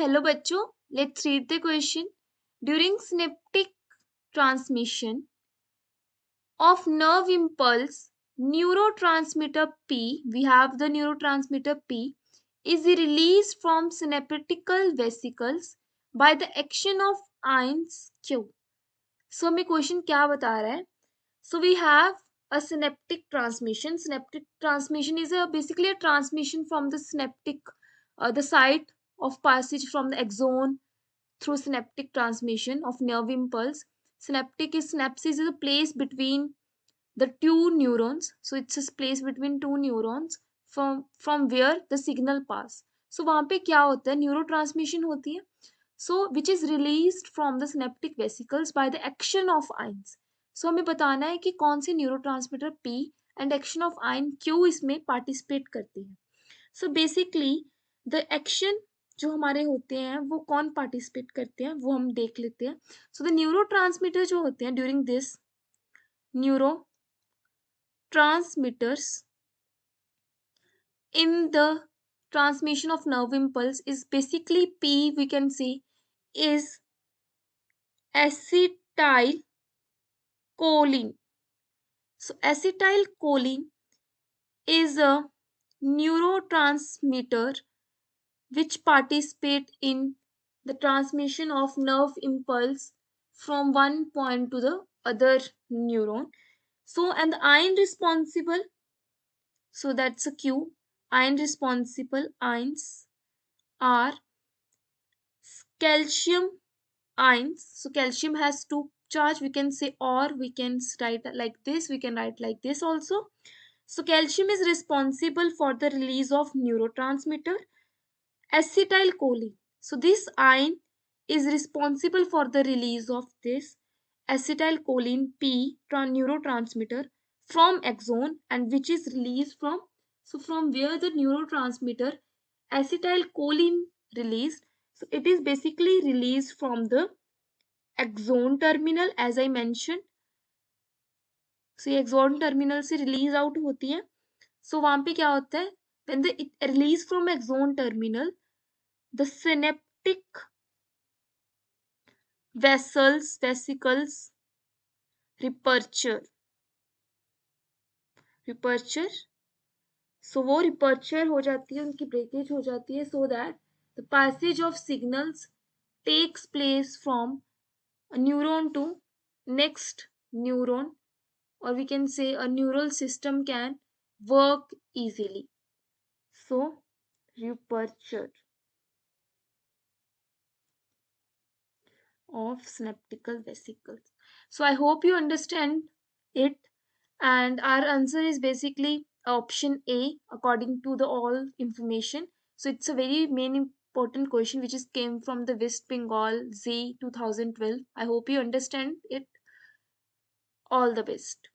Hello बच्चों, let's read the question. During synaptic transmission of nerve impulse, neurotransmitter P, we have the neurotransmitter P, is released from synaptical vesicles by the action of ions Q. So हमें question क्या बता रहा है? So we have a synaptic transmission. Synaptic transmission is basically a transmission from the synaptic, the site of passage from the axon through synaptic transmission of nerve impulse. Synapsis is a place between the two neurons. So it's a place between two neurons from where the signal pass. So वहाँ पे क्या होता है? Neurotransmission होती है. So which is released from the synaptic vesicles by the action of ions. So हमें बताना है कि कौन से neurotransmitter P and action of ion Q इसमें पार्टिसिपेट करती है. So basically the action जो हमारे होते हैं वो कौन पार्टिसिपेट करते हैं वो हम देख लेते हैं. So the neurotransmitter जो होते हैं during this neurotransmitters in the transmission of nerve impulse is basically P, we can say, is acetylcholine. So acetylcholine is a neurotransmitter which participate in the transmission of nerve impulse from one point to the other neuron. So and the ion responsible, so that's a Q. Ion responsible ions are calcium ions. So calcium has two charge, we can say, or we can write like this, we can write like this also. So calcium is responsible for the release of neurotransmitter acetylcholine. So this ion is responsible for the release of this acetylcholine P neurotransmitter from axon, and which is released from, so from where the neurotransmitter acetylcholine released. So it is basically released from the axon terminal as I mentioned. So ये axon terminal से release out होती है. So वहाँ पे क्या होता है? When the release from axon terminal, the synaptic vesicles repurchase. So वो repurchase हो जाती है, उनकी breakage हो जाती है, so that the passage of signals takes place from a neuron to next neuron, or we can say a neural system can work easily. So repurchase of synaptical vesicles. So I hope you understand it, and our answer is basically option A according to the all information. So it's a very main important question which is came from the West Bengal Z 2012. I hope you understand it. All the best.